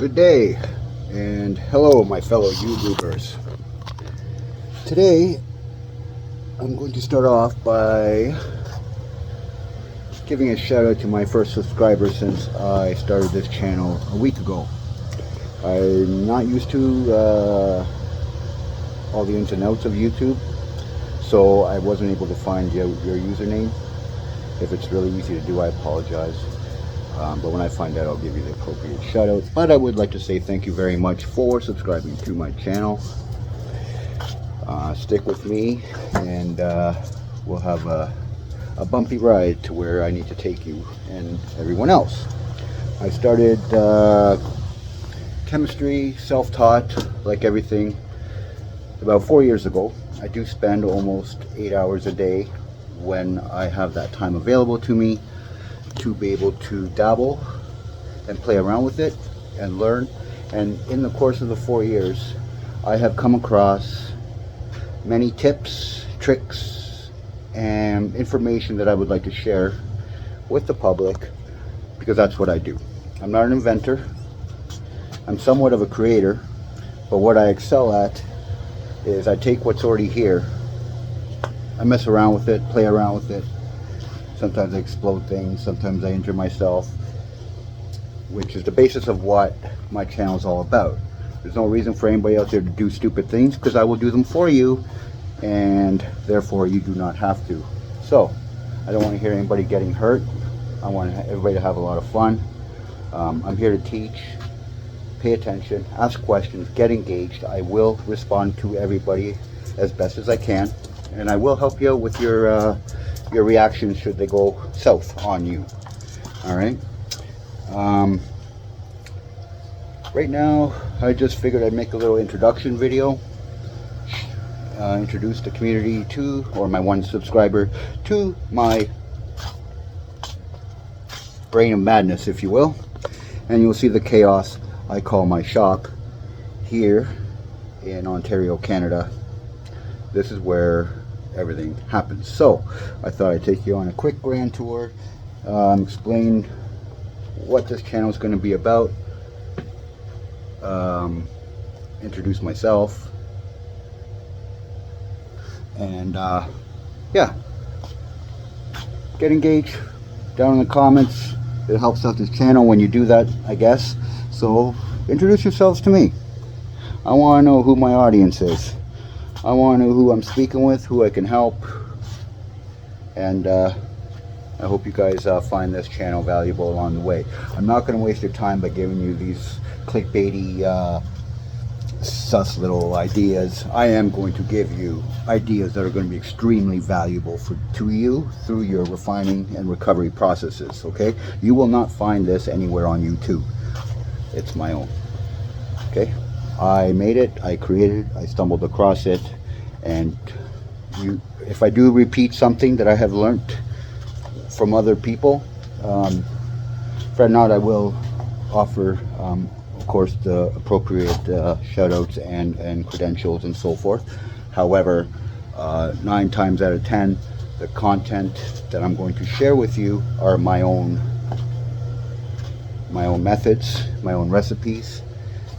Good day, and hello, my fellow YouTubers. Today, I'm going to start off by giving a shout out to my first subscriber since I started this channel a week ago. I'm not used to all the ins and outs of YouTube, so I wasn't able to find your username. If it's really easy to do, I apologize. But when I find out, I'll give you the appropriate shout out. But I would like to say thank you very much for subscribing to my channel. Stick with me, and we'll have a bumpy ride to where I need to take you and everyone else. I started chemistry, self-taught, like everything, about 4 years ago. I do spend almost 8 hours a day when I have that time available to me to be able to dabble and play around with it and learn. And in the course of the 4 years, I have come across many tips, tricks, and information that I would like to share with the public, because that's what I do. I'm not an inventor. I'm somewhat of a creator, but what I excel at is I take what's already here, I mess around with it, play around with it. Sometimes I explode things, sometimes I injure myself, which is the basis of what my channel is all about. There's no reason for anybody out there to do stupid things, because I will do them for you, and therefore you do not have to. So, I don't want to hear anybody getting hurt. I want everybody to have a lot of fun. I'm here to teach. Pay attention, ask questions, get engaged. I will respond to everybody as best as I can, and I will help you out with your reactions should they go south on you. All right. Right now, I just figured I'd make a little introduction video. Introduce the community to, or my one subscriber, to my brain of madness, if you will. And you'll see the chaos I call my shop here in Ontario, Canada. This is where everything happens. So I thought I'd take you on a quick grand tour, explain what this channel is going to be about, introduce myself, and yeah, get engaged down in the comments. It helps out this channel when you do that, I guess. So introduce yourselves to me. I want to know who my audience is. I want to know who I'm speaking with, who I can help, and I hope you guys find this channel valuable along the way. I'm not going to waste your time by giving you these clickbaity, sus little ideas. I am going to give you ideas that are going to be extremely valuable to you through your refining and recovery processes, okay? You will not find this anywhere on YouTube. It's my own, okay? I made it, I created it, I stumbled across it, and if I do repeat something that I have learned from other people, fret not, I will offer, of course, the appropriate shout outs and credentials and so forth. However, 9 times out of 10, the content that I'm going to share with you are my own methods, my own recipes,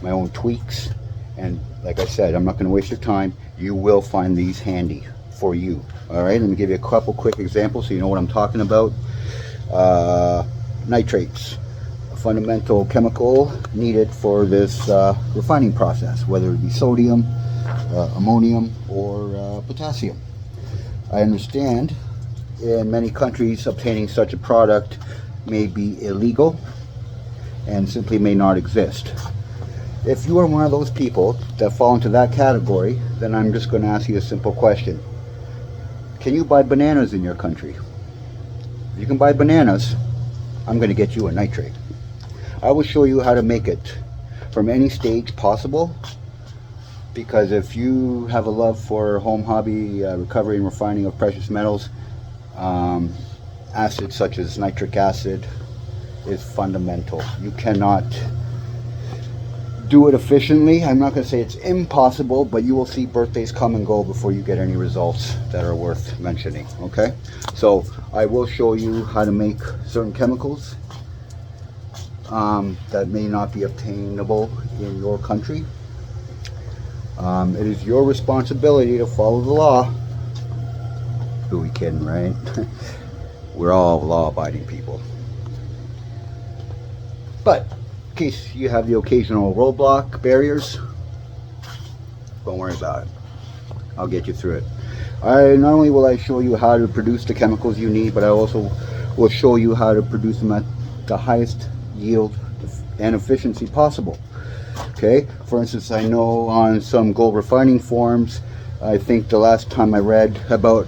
my own tweaks. And like I said, I'm not going to waste your time. You will find these handy for you. All right, let me give you a couple quick examples so you know what I'm talking about. Nitrates, a fundamental chemical needed for this refining process, whether it be sodium, ammonium, or potassium. I understand in many countries obtaining such a product may be illegal and simply may not exist. If you are one of those people that fall into that category, then I'm just going to ask you a simple question. Can you buy bananas in your country? If you can buy bananas, I'm going to get you a nitrate. I will show you how to make it from any stage possible, because if you have a love for home hobby, recovery and refining of precious metals, acids such as nitric acid is fundamental. You cannot do it efficiently. I'm not going to say it's impossible, but you will see birthdays come and go before you get any results that are worth mentioning. Okay, so I will show you how to make certain chemicals that may not be obtainable in your country. It is your responsibility to follow the law. Who we kidding, right? We're all law-abiding people. But in case you have the occasional roadblock, barriers, don't worry about it. I'll get you through it. Not only will I show you how to produce the chemicals you need, but I also will show you how to produce them at the highest yield and efficiency possible. Okay, for instance, I know on some gold refining forums, I think the last time I read about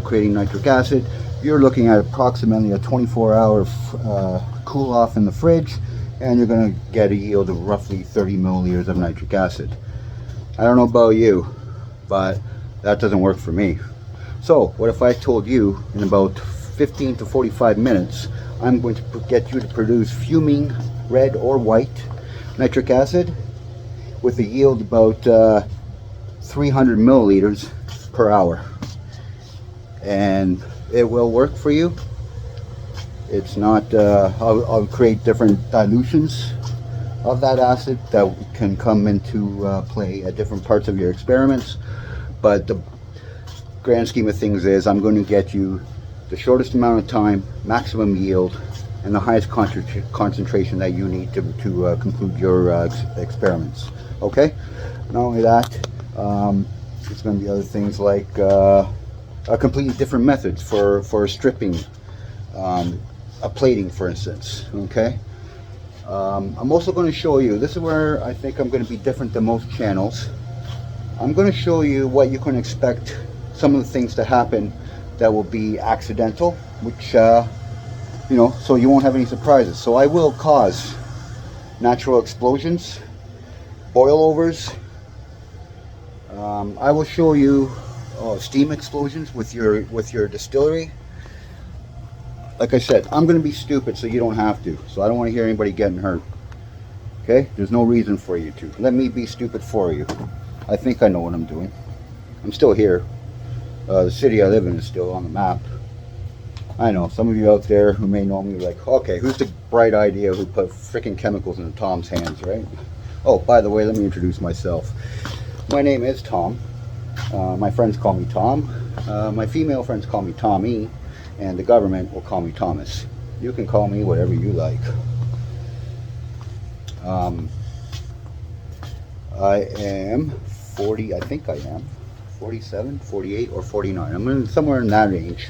creating nitric acid, you're looking at approximately a 24-hour cool off in the fridge, and you're going to get a yield of roughly 30 milliliters of nitric acid. I don't know about you, but that doesn't work for me. So what if I told you in about 15 to 45 minutes I'm going to get you to produce fuming red or white nitric acid with a yield about 300 milliliters per hour, and it will work for you. It's not I'll create different dilutions of that acid that can come into play at different parts of your experiments, but the grand scheme of things is I'm going to get you the shortest amount of time, maximum yield, and the highest concentration that you need to conclude your experiments. Okay? Not only that, it's going to be other things like completely different methods for stripping, a plating, for instance. Okay? I'm also going to show you, this is where I think I'm going to be different than most channels. I'm going to show you what you can expect, some of the things to happen that will be accidental, which you know, so you won't have any surprises. So I will cause natural explosions, boilovers. I will show you steam explosions with your distillery. Like I said, I'm going to be stupid so you don't have to. So I don't want to hear anybody getting hurt. Okay? There's no reason for you to. Let me be stupid for you. I think I know what I'm doing. I'm still here. The city I live in is still on the map. I know, some of you out there who may know me are like, okay, who's the bright idea who put freaking chemicals in Tom's hands, right? Oh, by the way, let me introduce myself. My name is Tom. My friends call me Tom. My female friends call me Tommy, and the government will call me Thomas. You can call me whatever you like. I am 40, I think I am 47, 48, or 49. I'm somewhere in that range.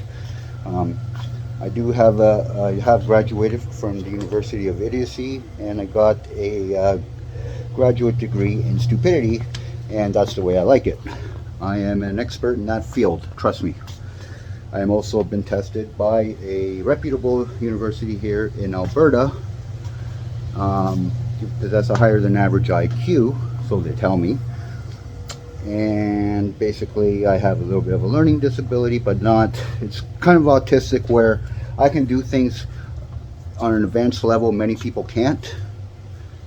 I do have I have graduated from the University of Idiocy, and I got a graduate degree in stupidity, and that's the way I like it. I am an expert in that field, trust me. I am also been tested by a reputable university here in Alberta. Possess a higher than average IQ, so they tell me. And basically I have a little bit of a learning disability, but not, it's kind of autistic where I can do things on an advanced level many people can't.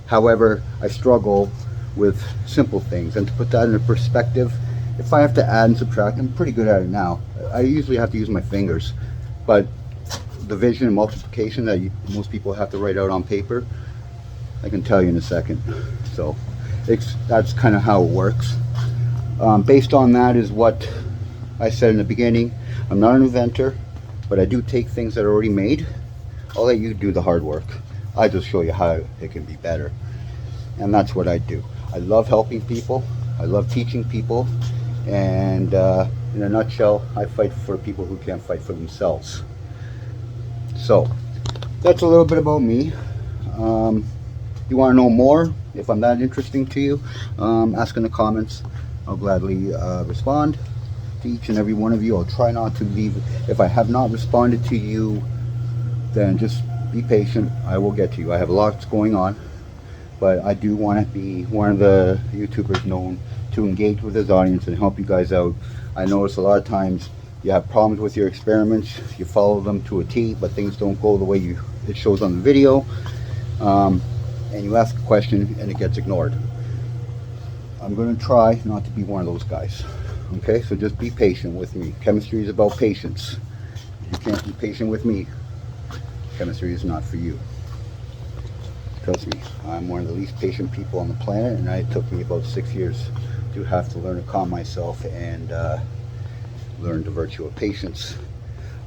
However, I struggle with simple things, and to put that into perspective, if I have to add and subtract, I'm pretty good at it now. I usually have to use my fingers, but division and multiplication that most people have to write out on paper, I can tell you in a second. So that's kind of how it works. Based on that is what I said in the beginning. I'm not an inventor, but I do take things that are already made. I'll let you do the hard work. I just show you how it can be better. And that's what I do. I love helping people. I love teaching people. And in a nutshell, I fight for people who can't fight for themselves. So that's a little bit about me. You want to know more? If I'm that interesting to you, ask in the comments. I'll gladly respond to each and every one of you. I'll try not to leave. If I have not responded to you, then just be patient. I will get to you. I have lots going on, but I do want to be one of the YouTubers known to engage with his audience and help you guys out. I notice a lot of times you have problems with your experiments. You follow them to a T, but things don't go the way it shows on the video. And you ask a question and it gets ignored. I'm going to try not to be one of those guys. Okay, so just be patient with me. Chemistry is about patience. If you can't be patient with me, chemistry is not for you. Trust me, I'm one of the least patient people on the planet, and it took me about 6 years to have to learn to calm myself and learn the virtue of patience.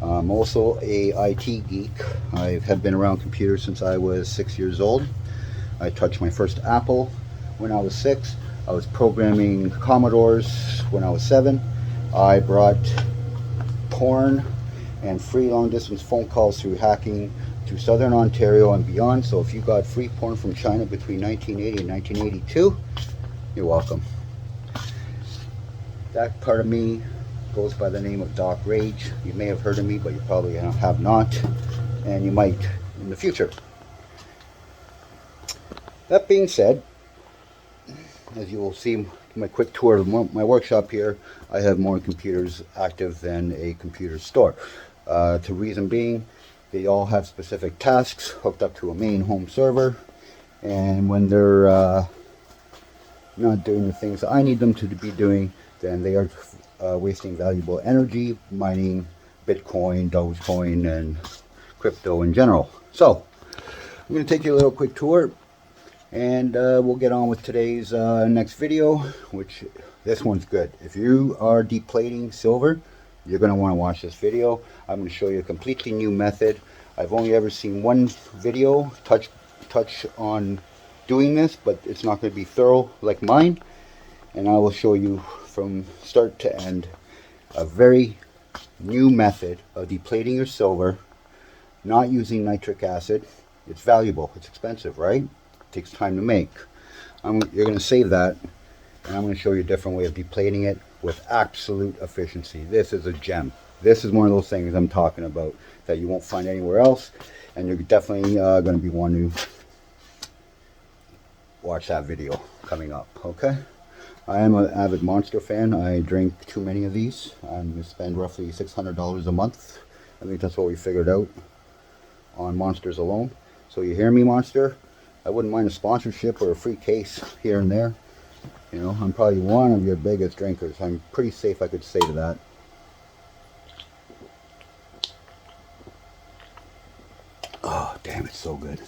I'm also a IT geek. I have been around computers since I was 6 years old. I touched my first Apple when I was 6. I was programming Commodores when I was 7. I brought porn and free long distance phone calls through hacking to Southern Ontario and beyond. So if you got free porn from China between 1980 and 1982, you're welcome. That part of me goes by the name of Doc Rage. You may have heard of me, but you probably have not, and you might in the future. That being said, as you will see my quick tour of my workshop here, I have more computers active than a computer store. The reason being, they all have specific tasks hooked up to a main home server, and when they're not doing the things I need them to be doing, then they are wasting valuable energy mining Bitcoin, Dogecoin, and crypto in general. So I'm going to take you a little quick tour, and we'll get on with today's next video, which this one's good. If you are deplating silver, you're going to want to watch this video. I'm going to show you a completely new method. I've only ever seen one video touch on doing this, but it's not going to be thorough like mine, and I will show you from start to end a very new method of deplating your silver, not using nitric acid. It's valuable, it's expensive, right? It takes time to make. You're going to save that, and I'm going to show you a different way of deplating it with absolute efficiency. This is a gem. This is one of those things I'm talking about that you won't find anywhere else, and you're definitely going to be wanting to watch that video coming up. Okay, I am an avid Monster fan. I drink too many of these. I'm going to spend roughly $600 a month. I think that's what we figured out on Monsters alone. So you hear me, Monster? I wouldn't mind a sponsorship or a free case here and there. You know, I'm probably one of your biggest drinkers. I'm pretty safe, I could say to that. Oh, damn, it's so good.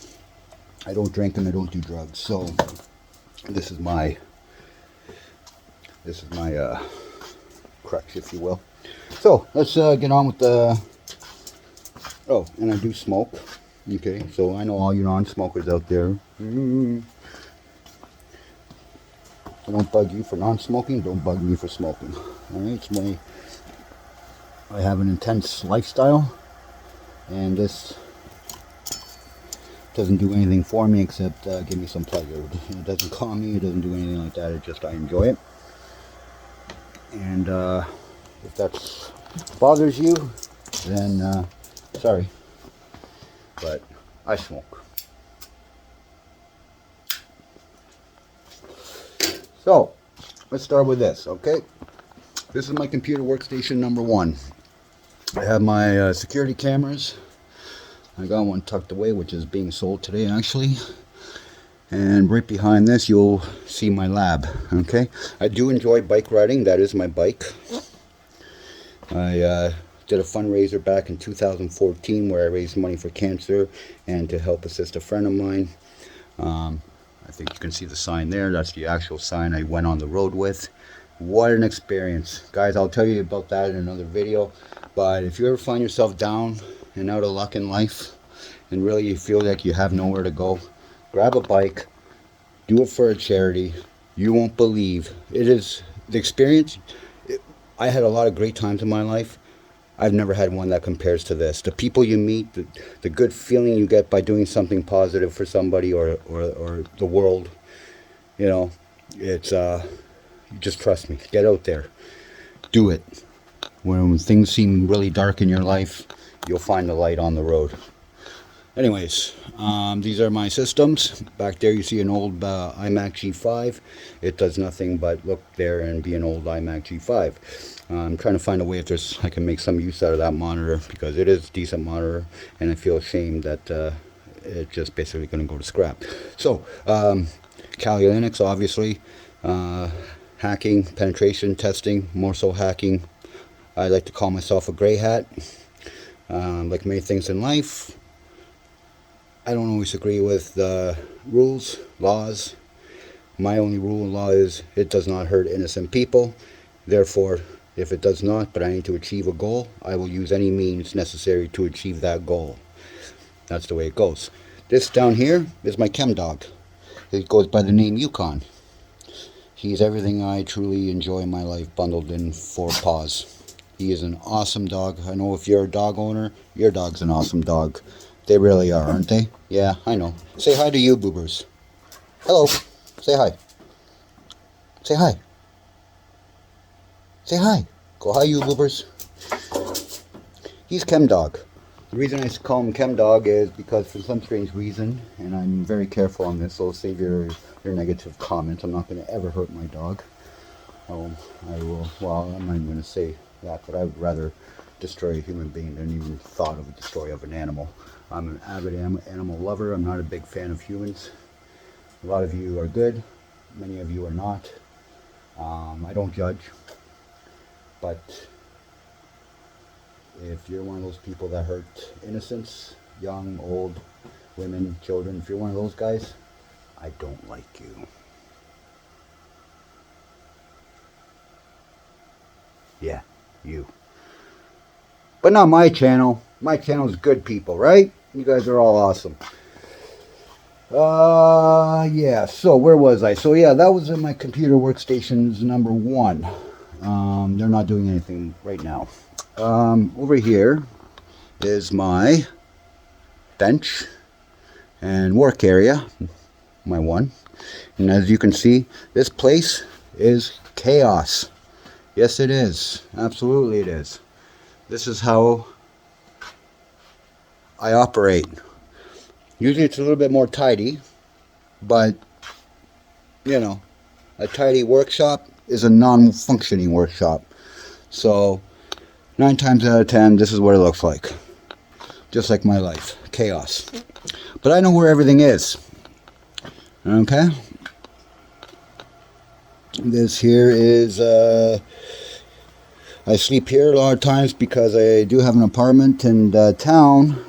I don't drink and I don't do drugs, so this is my crutch, if you will. So let's get on with the. Oh, and I do smoke. Okay, so I know all you non-smokers out there. I don't bug you for non-smoking. Don't bug me for smoking. All right, I have an intense lifestyle, and this doesn't do anything for me except give me some pleasure. It doesn't calm me. It doesn't do anything like that. It just I enjoy it. And if that bothers you, then sorry, but I smoke. So let's start with this. Okay, this is my computer workstation number 1. I have my security cameras. I got one tucked away, which is being sold today actually. And right behind this you'll see my lab. Okay, I do enjoy bike riding. That is my bike. I did a fundraiser back in 2014 where I raised money for cancer and to help assist a friend of mine. I think you can see the sign there. That's the actual sign I went on the road with. What an experience, guys. I'll tell you about that in another video. But if you ever find yourself down and out of luck in life and really you feel like you have nowhere to go, grab a bike, do it for a charity. You won't believe it is the experience. I had a lot of great times in my life. I've never had one that compares to this. The people you meet, the good feeling you get by doing something positive for somebody or the world, you know, it's just trust me. Get out there, do it. When things seem really dark in your life, you'll find the light on the road. Anyways, these are my systems. Back there you see an old iMac G5. It does nothing but look there and be an old iMac G5. I'm trying to find a way if I can make some use out of that monitor, because it is a decent monitor, and I feel ashamed that it's just basically going to go to scrap. So, Kali Linux, obviously, hacking, penetration testing, more so hacking. I like to call myself a gray hat. Like many things in life, I don't always agree with the rules, laws. My only rule and law is it does not hurt innocent people. Therefore, if it does not, but I need to achieve a goal, I will use any means necessary to achieve that goal. That's the way it goes. This down here is my chem dog. It goes by the name Yukon. He's everything I truly enjoy in my life bundled in 4 paws. He is an awesome dog. I know if you're a dog owner, your dog's an awesome dog. They really are, aren't they? Yeah, I know. Say hi to you, boobers. Hello. Say hi. Say hi. Say hi. Go hi, you boobers. He's Chem Dog. The reason I call him Chem Dog is because for some strange reason, and I'm very careful on this, so save your negative comments. I'm not going to ever hurt my dog. I will, well, I'm not even going to say that, but I would rather destroy a human being than even thought of a destroy of an animal. I'm an avid animal lover. I'm not a big fan of humans. A lot of you are good. Many of you are not. I don't judge. But if you're one of those people that hurt innocents, young, old, women, children, if you're one of those guys, I don't like you. Yeah, you. But not my channel. My channel's good people, right? You guys are all awesome. Yeah, so where was I? So yeah, that was in my computer workstations number 1. They're not doing anything right now. Over here is my bench and work area, my one. And as you can see, this place is chaos. Yes, it is. Absolutely it is. This is how I operate. Usually it's a little bit more tidy, but, you know, a tidy workshop is a non-functioning workshop. So, 9 times out of 10, this is what it looks like. Just like my life. Chaos. But I know where everything is. Okay? This here is, I sleep here a lot of times because I do have an apartment in town.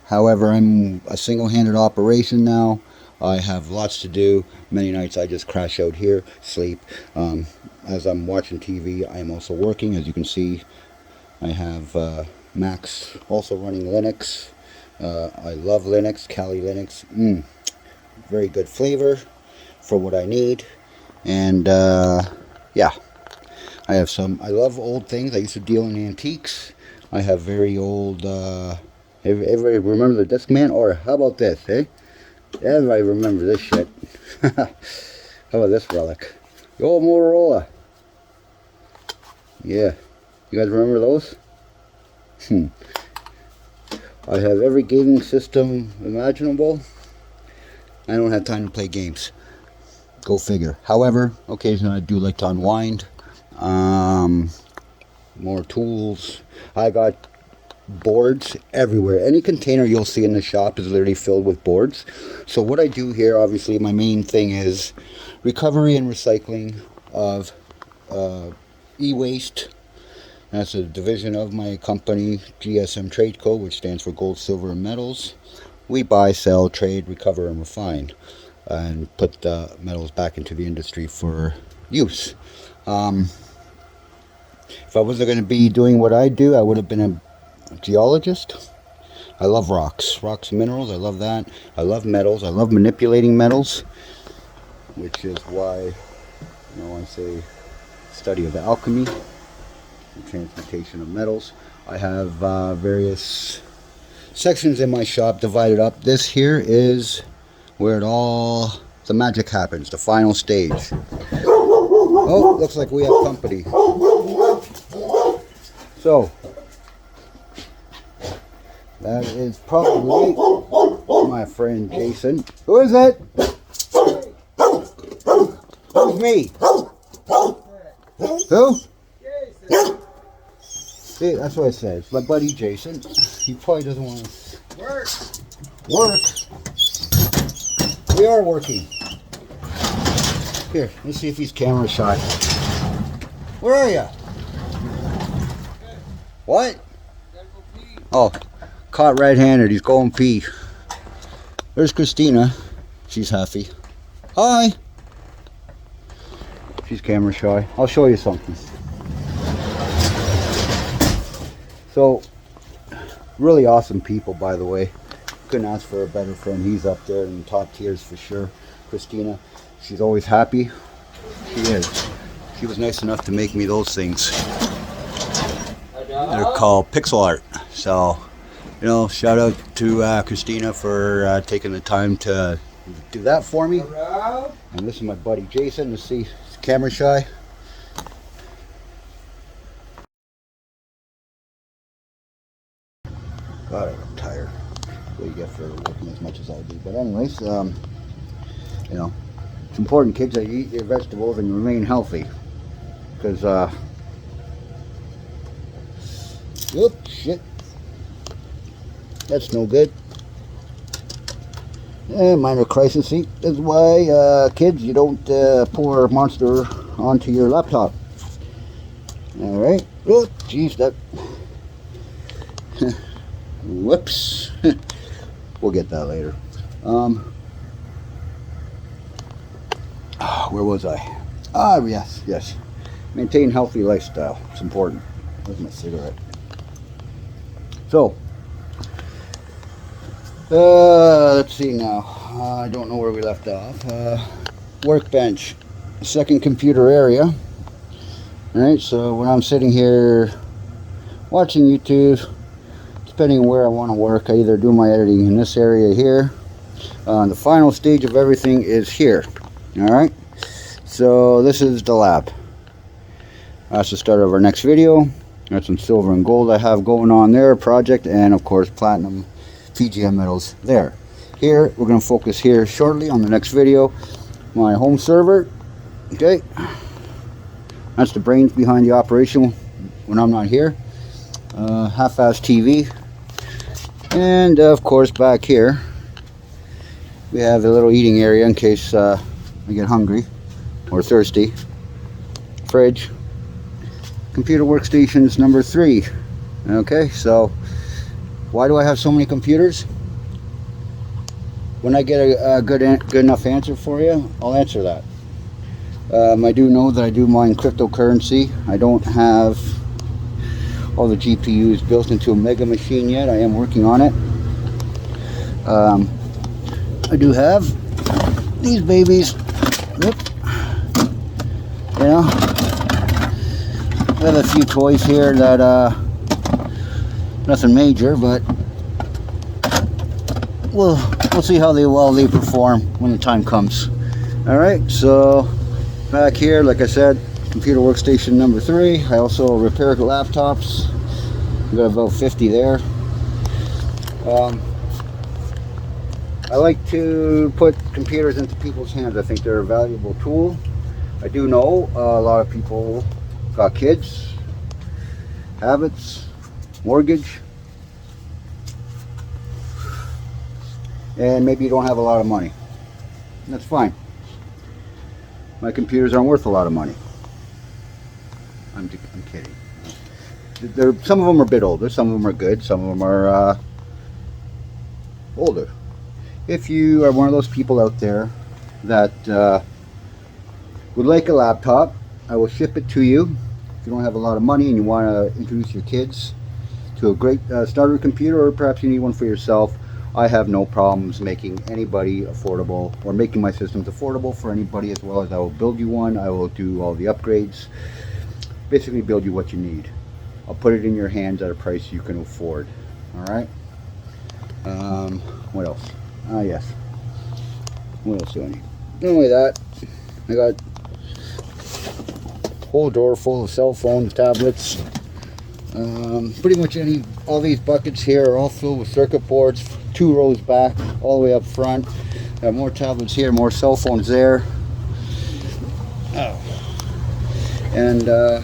However, I'm a single-handed operation now. I have lots to do. Many nights I just crash out here, sleep. As I'm watching TV, I am also working. As you can see, I have Macs also running Linux. I love Linux, Kali Linux. Very good flavor for what I need. And yeah, I have some. I love old things. I used to deal in antiques. I have very old. Everybody remember the Discman? Or how about this, eh? Everybody remember this shit. How about this relic? The old Motorola. Yeah. You guys remember those? I have every gaming system imaginable. I don't have time to play games. Go figure. However, occasionally I do like to unwind. More tools. I got boards everywhere. Any container you'll see in the shop is literally filled with boards. So what I do here, obviously my main thing is recovery and recycling of e-waste. That's a division of my company, GSM Trade Co., which stands for Gold, Silver, and Metals. We buy, sell, trade, recover, and refine, and put the metals back into the industry for use. If I wasn't going to be doing what I do, I would have been a geologist. I love rocks and minerals. I love that. I love metals. I love manipulating metals, which is why, I say study of alchemy, the transmutation of metals. I have various sections in my shop divided up. This here is where the magic happens, the final stage. Oh, looks like we have company. So, that is probably my friend Jason. Who is it? Who's me? Who? Jason. See, that's what I said. It's my buddy Jason. He probably doesn't want to work. We are working. Here, let's see if he's camera shy. Where are you? What? Oh, caught red-handed. He's going pee. There's Christina. She's happy. Hi. She's camera shy. I'll show you something. So, really awesome people, by the way. Couldn't ask for a better friend. He's up there in the top tiers for sure. Christina, she's always happy. She is. She was nice enough to make me those things. They're called pixel art. So, you know, shout out to Christina for taking the time to do that for me. And this is my buddy Jason. Let's see, he's camera shy. God, I'm tired. What you get for working as much as I do. But anyways, you know, it's important, kids, that you eat your vegetables and you remain healthy. Because, whoop, shit. That's no good. Minor crisis seat is why, kids, you don't pour Monster onto your laptop. Alright. Oh, jeez, that... Whoops. We'll get that later. Where was I? Yes. Maintain healthy lifestyle. It's important. Where's my cigarette? So, let's see now. I don't know where we left off. Workbench. Second computer area. Alright, so when I'm sitting here watching YouTube, depending on where I want to work, I either do my editing in this area here. The final stage of everything is here. Alright, so this is the lab. That's the start of our next video. Got some silver and gold I have going on there, project, and of course platinum PGM metals there. Here, we're going to focus here shortly on the next video. My home server. Okay, that's the brains behind the operation when I'm not here. Half-ass TV. And of course back here we have a little eating area in case I get hungry or thirsty. Fridge. Computer workstations number 3. Okay, so why do I have so many computers? When I get a good enough answer for you, I'll answer that. I do know that I do mine cryptocurrency. I don't have all the GPUs built into a mega machine yet. I am working on it. I do have these babies. Whoop. You know, I have a few toys here that nothing major, but we'll see how they perform when the time comes. All right, so back here, like I said, computer workstation number 3. I also repair laptops. I've got about 50 there. I like to put computers into people's hands. I think they're a valuable tool. I do know a lot of people got kids, habits, mortgage, and maybe you don't have a lot of money. That's fine. My computers aren't worth a lot of money. I'm kidding. Some of them are a bit older, some of them are good, some of them are older. If you are one of those people out there that would like a laptop, I will ship it to you. If you don't have a lot of money and you want to introduce your kids to a great starter computer, or perhaps you need one for yourself, I have no problems making anybody affordable, or making my systems affordable for anybody, as well as I will build you one. I will do all the upgrades, basically build you what you need. I'll put it in your hands at a price you can afford. Alright? What else? Yes. What else do I need? Not only that, I got a whole drawer full of cell phones, tablets. Pretty much all these buckets here are all filled with circuit boards, 2 rows back, all the way up front. Got more tablets here, more cell phones there. And I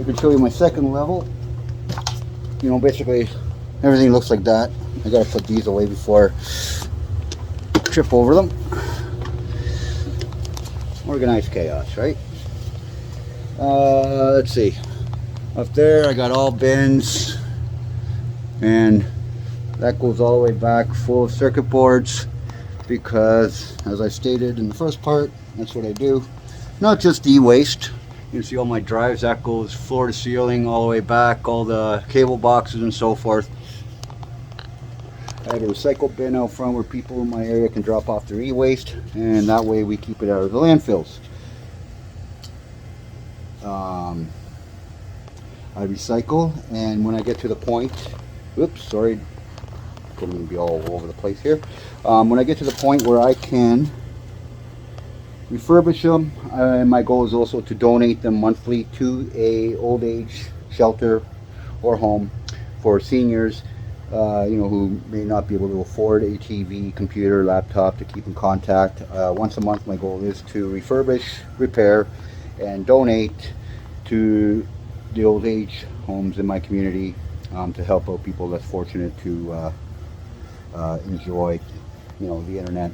can show you my second level. You know, basically everything looks like that. I gotta put these away before I trip over them. Organized chaos, right? Let's see. Up there I got all bins and That goes all the way back full of circuit boards because, as I stated in the first part, that's what I do. Not just e-waste. You can see all my drives, that goes floor to ceiling all the way back, all the cable boxes and so forth. I have a recycle bin out front where people in my area can drop off their e-waste, and that way we keep it out of the landfills. I recycle, and when I get to the point, oops, sorry, I'm going to be all over the place here. When I get to the point where I can refurbish them, my goal is also to donate them monthly to a old age shelter or home for seniors, who may not be able to afford a TV, computer, laptop to keep in contact. Once a month, my goal is to refurbish, repair, and donate to the old age homes in my community to help out people less fortunate to enjoy, the internet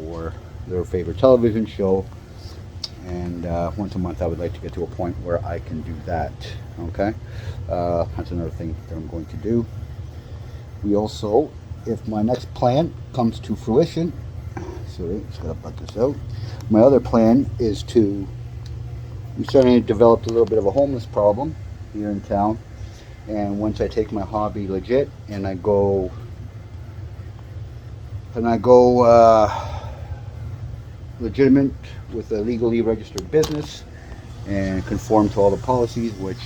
or their favorite television show. And once a month I would like to get to a point where I can do that. Okay, that's another thing that I'm going to do. We also, if my next plan comes to fruition, sorry, just gotta butt this out. My other plan is I'm starting to develop a little bit of a homeless problem here in town, and once I take my hobby legit and I go legitimate with a legally registered business and conform to all the policies, which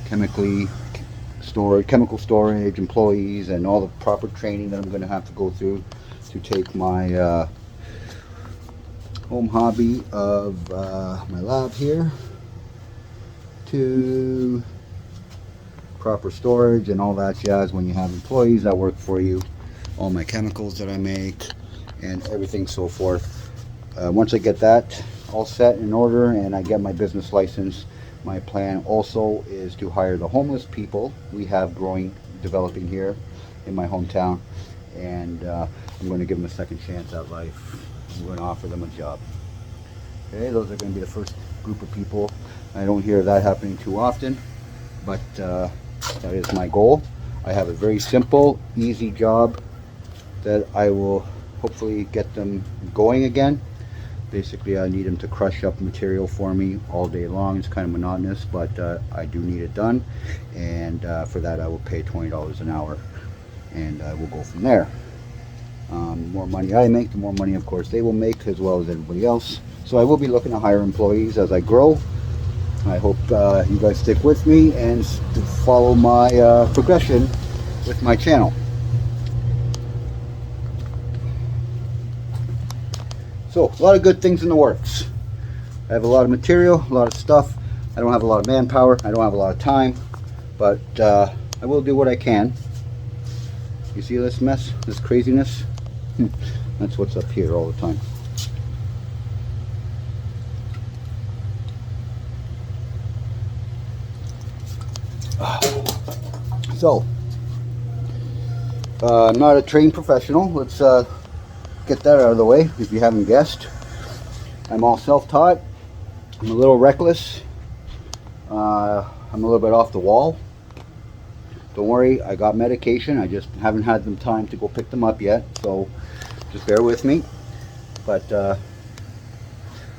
chemical storage, employees, and all the proper training that I'm going to have to go through to take my home hobby of my lab here to proper storage and all that jazz when you have employees that work for you, all my chemicals that I make and everything so forth. Once I get that all set in order and I get my business license, my plan also is to hire the homeless people we have developing here in my hometown, and I'm going to give them a second chance at life. I'm going to offer them a job. Okay, those are going to be the first group of people. I don't hear that happening too often, but that is my goal. I have a very simple, easy job that I will hopefully get them going again. Basically, I need them to crush up material for me all day long. It's kind of monotonous, but I do need it done, and for that I will pay $20 an hour, and we'll go from there. The more money I make, the more money of course they will make, as well as everybody else. So I will be looking to hire employees as I grow. I hope you guys stick with me and follow my progression with my channel. So, a lot of good things in the works. I have a lot of material, a lot of stuff. I don't have a lot of manpower. I don't have a lot of time, but I will do what I can. You see this mess, this craziness? That's what's up here all the time. So, I'm not a trained professional. Let's get that out of the way if you haven't guessed. I'm all self-taught. I'm a little reckless. I'm a little bit off the wall. Don't worry, I got medication. I just haven't had the time to go pick them up yet, so just bear with me. But I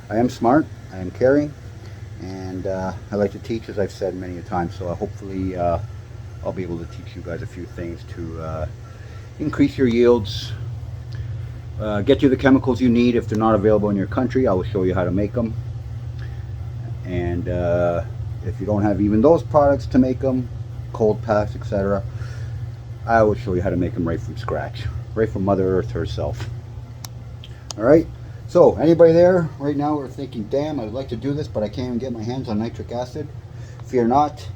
am smart, I am caring, and I like to teach, as I've said many a time. So hopefully I'll be able to teach you guys a few things to increase your yields, get you the chemicals you need. If they're not available in your country, I will show you how to make them. And if you don't have even those products to make them, cold packs, etc., I will show you how to make them right from scratch, right from Mother Earth herself. Alright, so anybody there right now are thinking, damn, I'd like to do this, but I can't even get my hands on nitric acid? Fear not,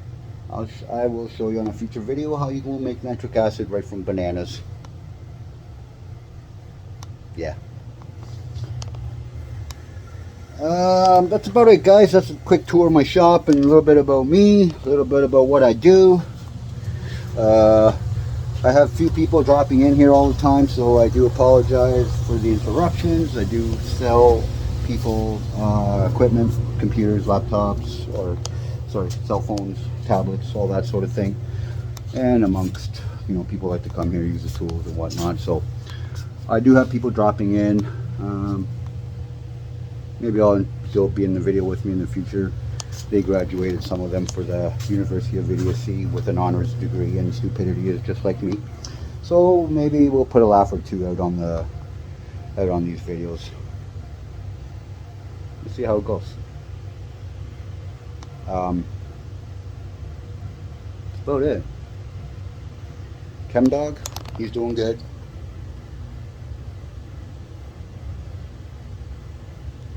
I will show you on a future video how you will make nitric acid right from bananas. Yeah. That's about it, guys. That's a quick tour of my shop and a little bit about me, a little bit about what I do. I have a few people dropping in here all the time, so I do apologize for the interruptions. I do sell people equipment, computers, laptops, or sorry, cell phones, tablets, all that sort of thing, and amongst you know, people like to come here, use the tools and whatnot. So I do have people dropping in. Maybe they'll be in the video with me in the future. They graduated, some of them, for the University of Idiocy with an honors degree in stupidity, is just like me. So maybe we'll put a laugh or two out on these videos. Let's see how it goes. That's about it. Chem Dog, he's doing good.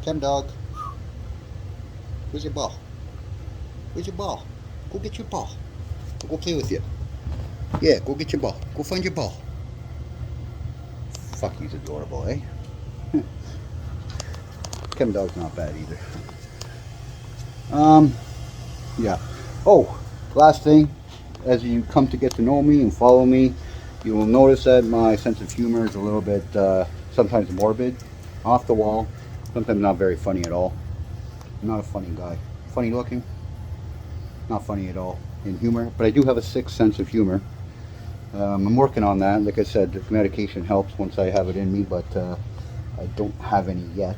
Chem Dog, where's your ball? Where's your ball? Go get your ball. I'll go play with you. Yeah, go get your ball. Go find your ball. Fuck, he's adorable, eh? Chem Dog's not bad either. Yeah. Oh, last thing, as you come to get to know me and follow me, you will notice that my sense of humor is a little bit sometimes morbid, off the wall, sometimes not very funny at all. I'm not a funny guy. Funny looking, not funny at all in humor, but I do have a sick sense of humor. I'm working on that. Like I said, the medication helps once I have it in me, but I don't have any yet.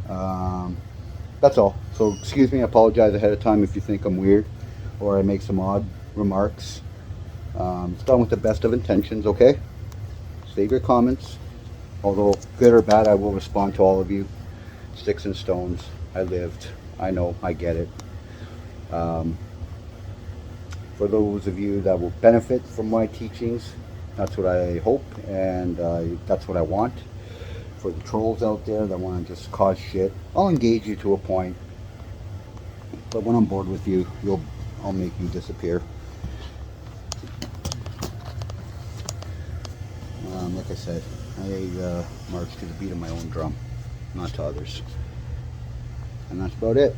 That's all. So excuse me, I apologize ahead of time if you think I'm weird or I make some odd remarks. It's done with the best of intentions, okay? Save your comments. Although good or bad, I will respond to all of you. Sticks and stones. I lived. I know. I get it. For those of you that will benefit from my teachings, that's what I hope, and that's what I want. For the trolls out there that want to just cause shit, I'll engage you to a point, but when I'm bored with you, I'll make you disappear. Like I said, I march to the beat of my own drum, not to others, and that's about it.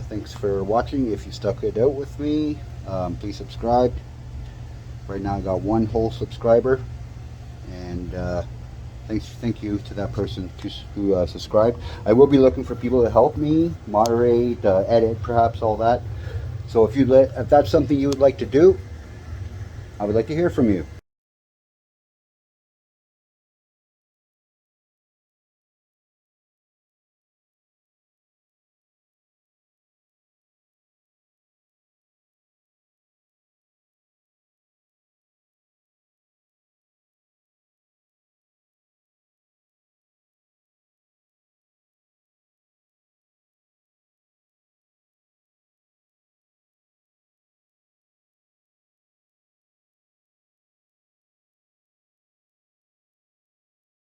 Thanks for watching. If you stuck it out with me, please subscribe. Right now I got one whole subscriber, and thank you to that person who subscribed. I will be looking for people to help me moderate, edit, perhaps all that. So if that's something you would like to do, I would like to hear from you.